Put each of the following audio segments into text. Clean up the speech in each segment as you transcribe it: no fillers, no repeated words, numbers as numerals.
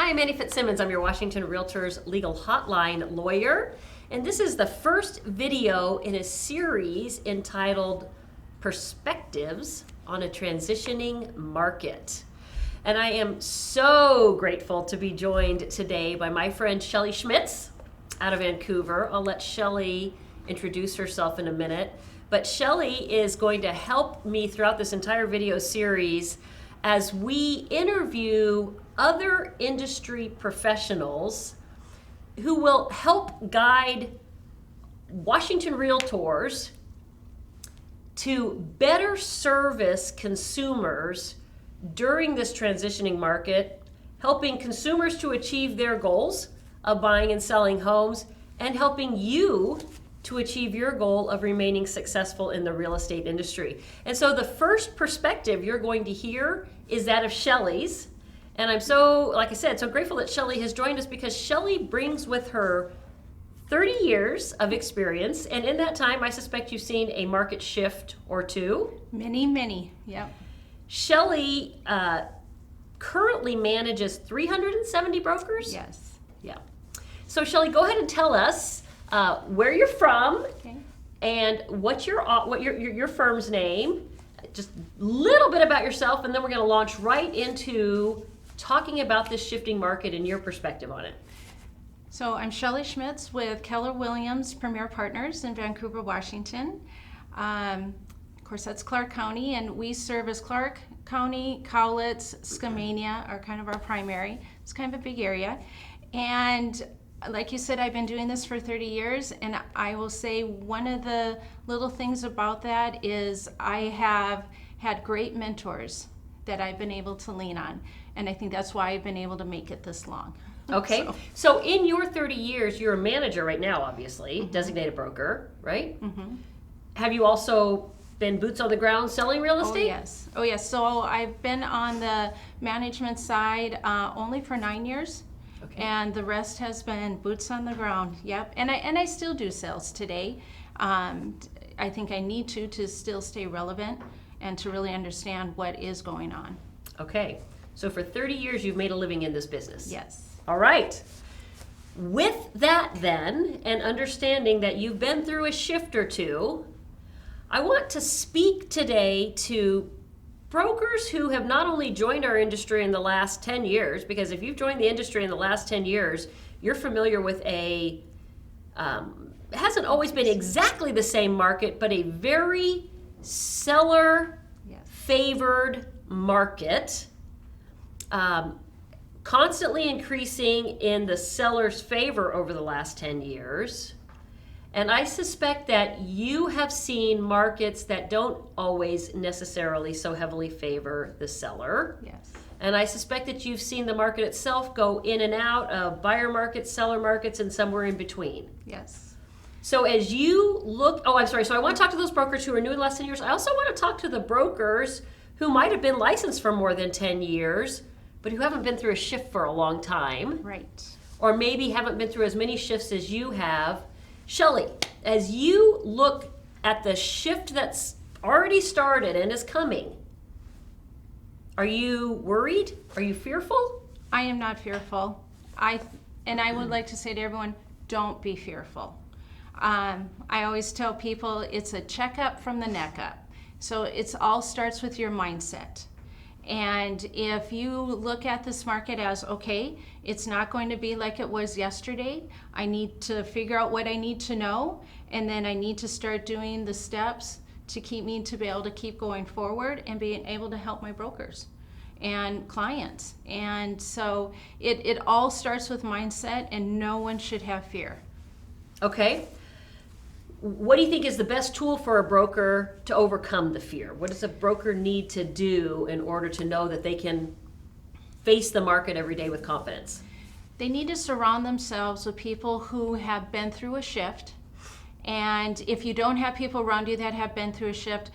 Hi, I'm Annie Fitzsimmons. I'm your Washington REALTORS Legal Hotline Lawyer. And this is the first video in a series entitled Perspectives on a Transitioning Market. And I am so grateful to be joined today by my friend Shelly Schmitz out of Vancouver. I'll let Shelly introduce herself in a minute. But Shelly is going to help me throughout this entire video series as we interview other industry professionals who will help guide Washington Realtors to better service consumers during this transitioning market, helping consumers to achieve their goals of buying and selling homes, and helping you to achieve your goal of remaining successful in the real estate industry. And so the first perspective you're going to hear is that of Shelly's. And I'm so, like I said, so grateful that Shelly has joined us because Shelly brings with her 30 years of experience. And in that time, I suspect you've seen a market shift or two. Many, yep. Shelly currently manages 370 brokers? Yes. Yeah. So Shelly, go ahead and tell us where you're from, Okay. and what's your firm's name, just a little bit about yourself, and then we're going to launch right into talking about this shifting market and your perspective on it. So I'm Shelly Schmitz with Keller Williams Premier Partners in Vancouver, Washington. Of course, that's Clark County, and we service Clark County, Cowlitz, Skamania are kind of our primary. It's kind of a big area. And like you said, I've been doing this for 30 years, and I will say one of the little things about that is I have had great mentors that I've been able to lean on, and I think that's why I've been able to make it this long. Okay, so in your 30 years, you're a manager right now, obviously, designated broker, right? Mm-hmm. Have you also been boots on the ground selling real estate? Oh yes. So I've been on the management side only for 9 years. Okay. And the rest has been boots on the ground. Yep. And I still do sales today. I think I need to still stay relevant and to really understand what is going on. Okay. So for 30 years, you've made a living in this business. Yes. All right. With that then, and understanding that you've been through a shift or two, I want to speak today to brokers who have not only joined our industry in the last 10 years, because if you've joined the industry in the last 10 years, you're familiar with it hasn't always been exactly the same market, but a very seller-favored market, constantly increasing in the seller's favor over the last 10 years. And I suspect that you have seen markets that don't always necessarily so heavily favor the seller. Yes. And I suspect that you've seen the market itself go in and out of buyer markets, seller markets, and somewhere in between. Yes. So as you look, so I want to talk to those brokers who are new in the last 10 years. I also want to talk to the brokers who might have been licensed for more than 10 years, but who haven't been through a shift for a long time. Right. Or maybe haven't been through as many shifts as you have. Shelly, as you look at the shift that's already started and is coming, are you worried? Are you fearful? I am not fearful. I would like to say to everyone, don't be fearful. I always tell people it's a checkup from the neck up. So it all starts with your mindset. And if you look at this market as, okay, it's not going to be like it was yesterday. I need to figure out what I need to know, and then I need to start doing the steps to keep me to be able to keep going forward and being able to help my brokers and clients. And so it all starts with mindset, and no one should have fear. Okay. What do you think is the best tool for a broker to overcome the fear? What does a broker need to do in order to know that they can face the market every day with confidence? They need to surround themselves with people who have been through a shift. And if you don't have people around you that have been through a shift,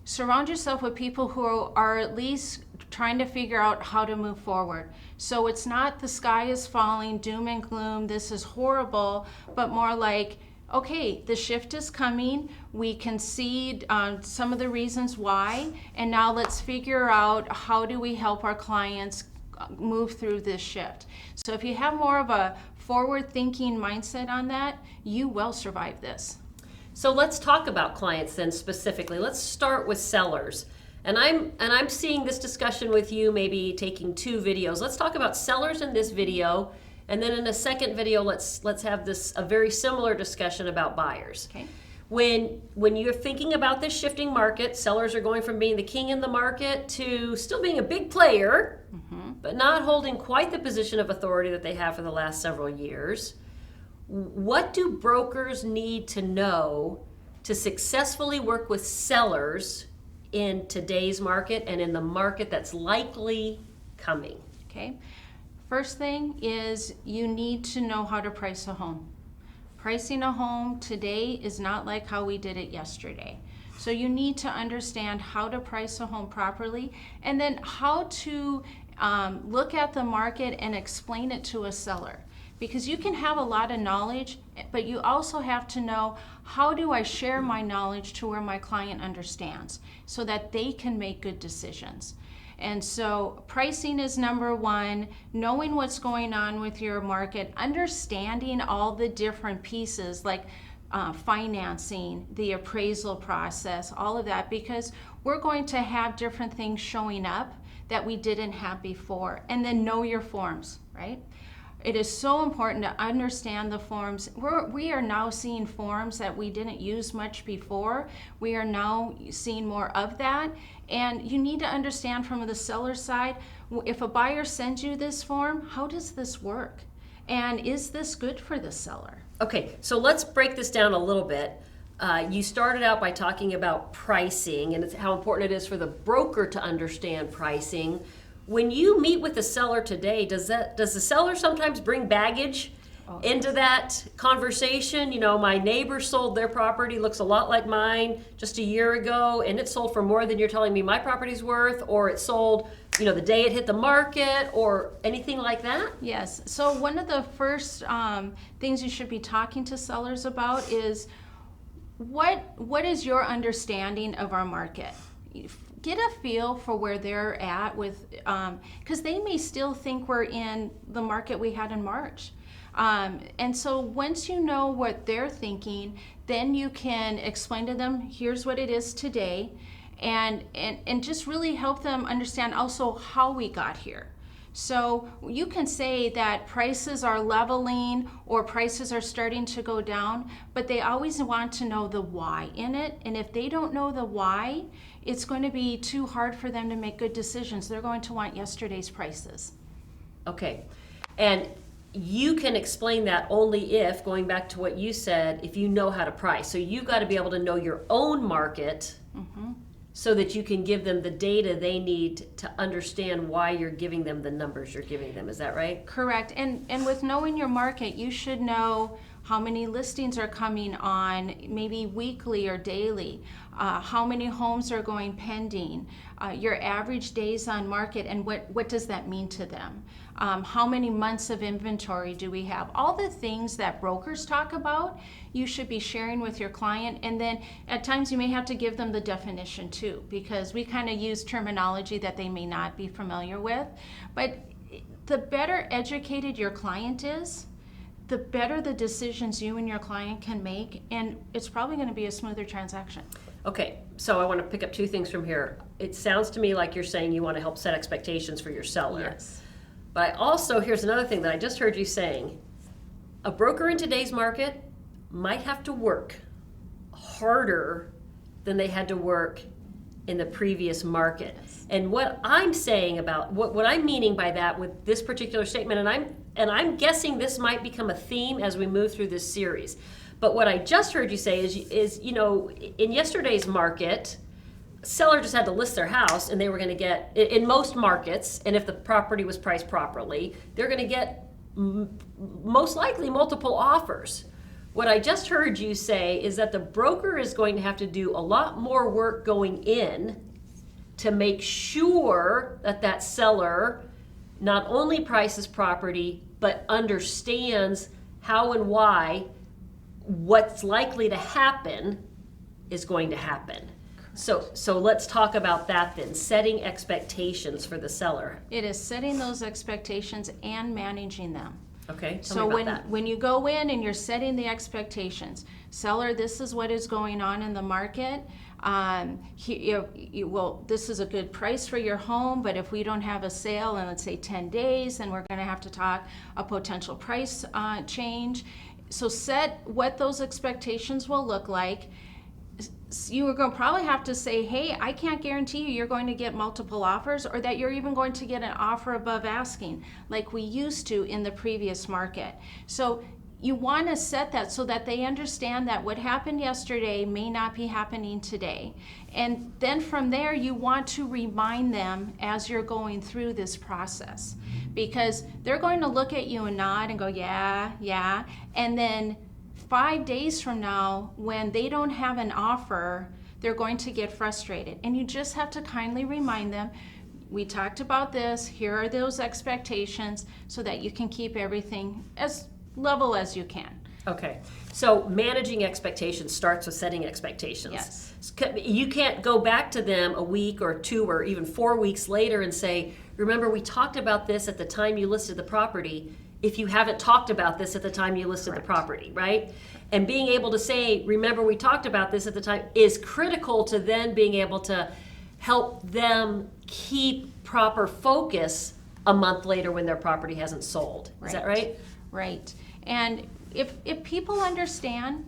surround yourself with people who are at least trying to figure out how to move forward. So it's not the sky is falling, doom and gloom, this is horrible, but more like, okay, the shift is coming, we can see some of the reasons why, and now let's figure out how do we help our clients move through this shift. So if you have more of a forward-thinking mindset on that, you will survive this. So let's talk about clients then specifically. Let's start with sellers. And I'm seeing this discussion with you, maybe taking 2 videos. Let's talk about sellers in this video, and then in a second video, let's have a very similar discussion about buyers. Okay. When you're thinking about this shifting market, sellers are going from being the king in the market to still being a big player, but not holding quite the position of authority that they have for the last several years. What do brokers need to know to successfully work with sellers in today's market and in the market that's likely coming? Okay. First thing is you need to know how to price a home. Pricing a home today is not like how we did it yesterday. So you need to understand how to price a home properly, and then how to look at the market and explain it to a seller. Because you can have a lot of knowledge, but you also have to know, how do I share my knowledge to where my client understands so that they can make good decisions. And so pricing is number one, knowing what's going on with your market, understanding all the different pieces like financing, the appraisal process, all of that, because we're going to have different things showing up that we didn't have before. And then know your forms, right? It is so important to understand the forms. We are now seeing forms that we didn't use much before. We are now seeing more of that. And you need to understand from the seller side, if a buyer sends you this form, how does this work? And is this good for the seller? Okay, so let's break this down a little bit. You started out by talking about pricing and how important it is for the broker to understand pricing. When you meet with the seller today, does the seller sometimes bring baggage into that conversation? You know, my neighbor sold their property, looks a lot like mine just a year ago, and it sold for more than you're telling me my property's worth, or it sold, you know, the day it hit the market, or anything like that? Yes. So one of the first things you should be talking to sellers about is what is your understanding of our market? Get a feel for where they're at with, because they may still think we're in the market we had in March. And so once you know what they're thinking, then you can explain to them, here's what it is today, and just really help them understand also how we got here. So you can say that prices are leveling or prices are starting to go down, but they always want to know the why in it. And if they don't know the why, it's going to be too hard for them to make good decisions. They're going to want yesterday's prices. Okay. And you can explain that only if, going back to what you said, if you know how to price. So you've got to be able to know your own market so that you can give them the data they need to understand why you're giving them the numbers you're giving them. Is that right? Correct. And with knowing your market, you should know how many listings are coming on, maybe weekly or daily, how many homes are going pending, your average days on market, and what does that mean to them? How many months of inventory do we have? All the things that brokers talk about, you should be sharing with your client. And then at times you may have to give them the definition too, because we kind of use terminology that they may not be familiar with. But the better educated your client is, the better the decisions you and your client can make, and it's probably going to be a smoother transaction. Okay, so I want to pick up 2 things from here. It sounds to me like you're saying you want to help set expectations for your seller. Yes. But I also, here's another thing that I just heard you saying. A broker in today's market might have to work harder than they had to work in the previous market. Yes. And what I'm saying about, what I'm meaning by that with this particular statement, and I'm guessing this might become a theme as we move through this series. But what I just heard you say is you know, in yesterday's market, seller just had to list their house and they were going to get, in most markets, and if the property was priced properly, they're going to get most likely multiple offers. What I just heard you say is that the broker is going to have to do a lot more work going in to make sure that that seller not only prices property, but understands how and why what's likely to happen is going to happen. So let's talk about that then. Setting expectations for the seller. It is setting those expectations and managing them. Okay, tell So me about that. when you go in and you're setting the expectations, seller, this is what is going on in the market. This is a good price for your home, but if we don't have a sale in, let's say, 10 days, then we're going to have to talk a potential price change. So set what those expectations will look like. You are going to probably have to say, hey, I can't guarantee you're going to get multiple offers, or that you're even going to get an offer above asking like we used to in the previous market. So you want to set that so that they understand that what happened yesterday may not be happening today. And then from there, you want to remind them as you're going through this process, because they're going to look at you and nod and go, yeah. And then 5 days from now, when they don't have an offer, they're going to get frustrated. And you just have to kindly remind them, we talked about this, here are those expectations, so that you can keep everything as level as you can. Okay, so managing expectations starts with setting expectations. Yes. You can't go back to them a week or 2 or even 4 weeks later and say, remember we talked about this at the time you listed the property, if you haven't talked about this at the time you listed the property, right? And being able to say, remember we talked about this at the time, is critical to then being able to help them keep proper focus a month later when their property hasn't sold. Is that right? Right. And if people understand,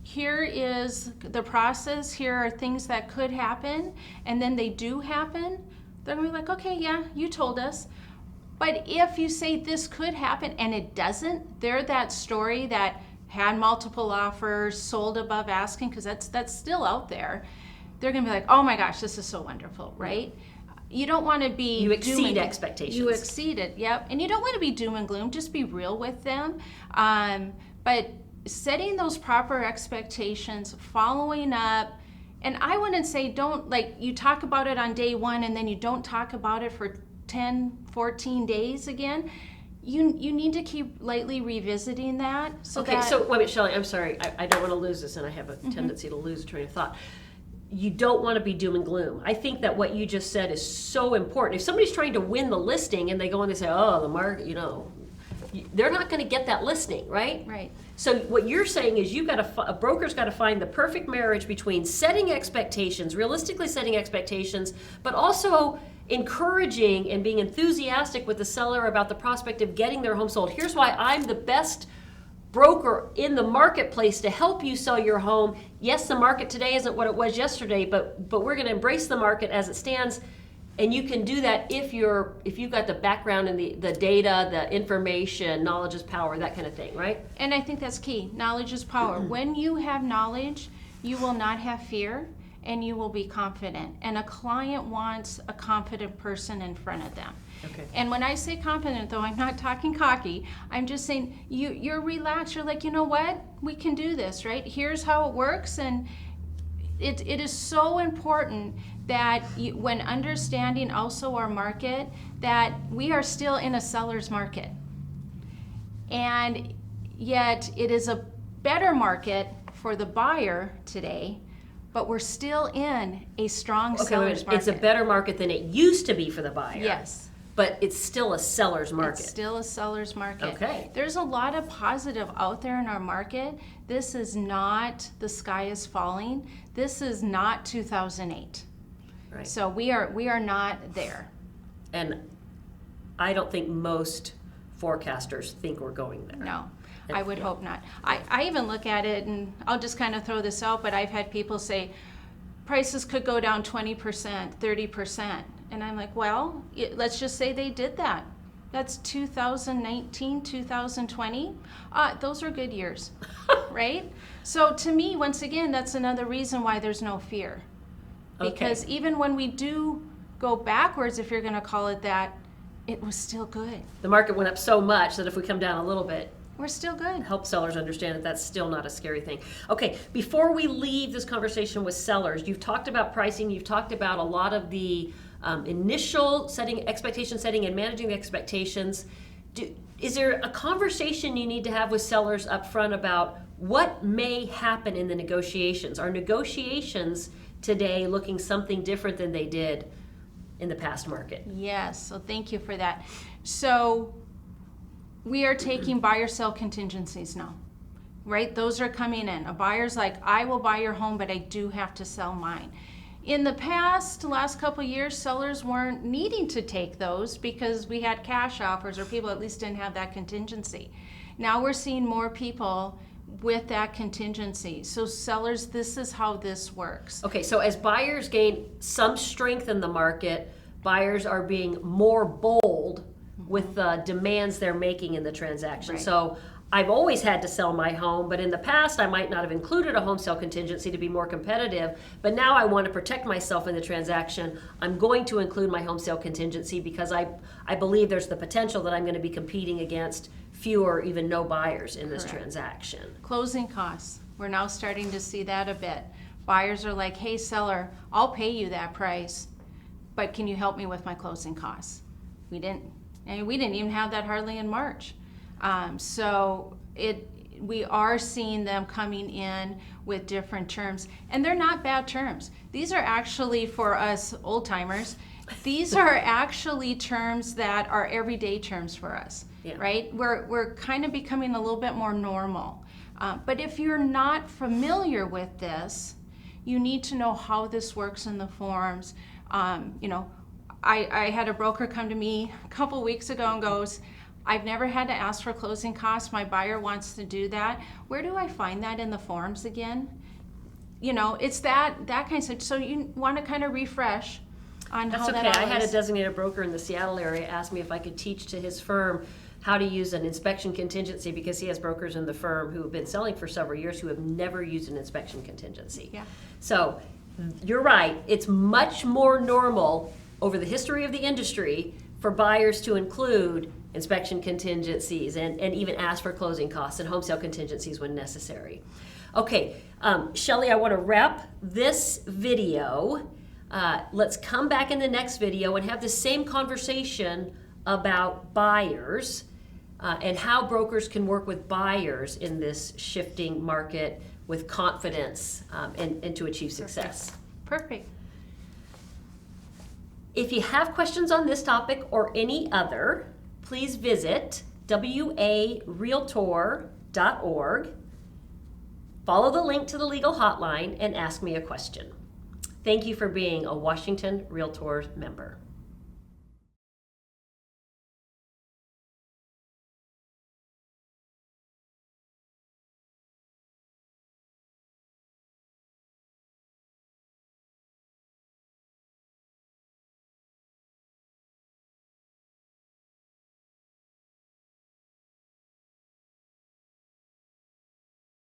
here is the process, here are things that could happen, and then they do happen, they're going to be like, okay, yeah, you told us. But if you say this could happen and it doesn't, they're that story that had multiple offers, sold above asking, because that's still out there. They're going to be like, oh my gosh, this is so wonderful, right? You don't want to be... You exceed expectations. You exceed it, yep. And you don't want to be doom and gloom, just be real with them. But setting those proper expectations, following up, and I wouldn't say don't, like, you talk about it on day one and then you don't talk about it for 10, 14 days again. You need to keep lightly revisiting that. So wait a minute, Shelly, I'm sorry. I don't want to lose this, and I have a tendency to lose a train of thought. You don't want to be doom and gloom. I think that what you just said is so important. If somebody's trying to win the listing and they go and they say, oh, the market, they're not going to get that listing, right? Right. So what you're saying is a broker's got to find the perfect marriage between setting expectations, realistically setting expectations, but also encouraging and being enthusiastic with the seller about the prospect of getting their home sold. Here's why I'm the best broker in the marketplace to help you sell your home. Yes, the market today isn't what it was yesterday, but we're going to embrace the market as it stands. And you can do that if you've got the background and the data, the information, knowledge is power, that kind of thing, right? And I think that's key. Knowledge is power. When you have knowledge, you will not have fear and you will be confident. And a client wants a confident person in front of them. Okay. And when I say confident, though, I'm not talking cocky. I'm just saying you're relaxed. You're like, you know what? We can do this, right? Here's how it works. And it is so important that when understanding also our market, that we are still in a seller's market. And yet it is a better market for the buyer today, but we're still in a strong seller's market. It's a better market than it used to be for the buyer. Yes. But it's still a seller's market. It's still a seller's market. Okay. There's a lot of positive out there in our market. This is not the sky is falling. This is not 2008. Right. So we are not there. And I don't think most forecasters think we're going there. No, I would hope not. I even look at it, and I'll just kind of throw this out, but I've had people say prices could go down 20%, 30%. And I'm like, well, let's just say they did that. That's 2019, 2020. Those are good years, right? So to me, once again, that's another reason why there's no fear. Because even when we do go backwards, if you're going to call it that, it was still good. The market went up so much that if we come down a little bit, we're still good. Help sellers understand that that's still not a scary thing. Okay, before we leave this conversation with sellers, you've talked about pricing, you've talked about a lot of the initial expectation setting and managing the expectations. Is there a conversation you need to have with sellers up front about what may happen in the negotiations? Are negotiations today looking something different than they did in the past market. Yes, so thank you for that. So we are taking buyer-sell contingencies now, right? Those are coming in. A buyer's like, I will buy your home, but I do have to sell mine. In the past, last couple of years, sellers weren't needing to take those because we had cash offers, or people at least didn't have that contingency. Now we're seeing more people with that contingency. So sellers, this is how this works. Okay, so as buyers gain some strength in the market, buyers are being more bold with the demands they're making in the transaction. Right. So I've always had to sell my home, but in the past I might not have included a home sale contingency to be more competitive, but now I want to protect myself in the transaction. I'm going to include my home sale contingency because I believe there's the potential that I'm going to be competing against fewer, even no buyers in this Correct. transaction. Closing costs. We're now starting to see that a bit. Buyers are like, hey seller, I'll pay you that price, but can you help me with my closing costs? We didn't even have that hardly in March. We are seeing them coming in with different terms, and they're not bad terms. These are actually, for us old timers, these are actually terms that are everyday terms for us, Yeah. right? We're kind of becoming a little bit more normal. But if you're not familiar with this, you need to know how this works in the forms. I had a broker come to me a couple weeks ago and goes, I've never had to ask for closing costs. My buyer wants to do that. Where do I find that in the forms again? It's that kind of stuff. So you want to kind of refresh on That's how okay. that all I had a is. designated broker in the Seattle area ask me if I could teach to his firm how to use an inspection contingency, because he has brokers in the firm who have been selling for several years who have never used an inspection contingency. Yeah. So you're right. It's much more normal over the history of the industry for buyers to include inspection contingencies and even ask for closing costs and home sale contingencies when necessary. Okay, Shelly, I want to wrap this video. Let's come back in the next video and have the same conversation about buyers and how brokers can work with buyers in this shifting market with confidence and to achieve success. Perfect. If you have questions on this topic or any other, please visit warealtor.org, follow the link to the Legal Hotline, and ask me a question. Thank you for being a Washington REALTORS member.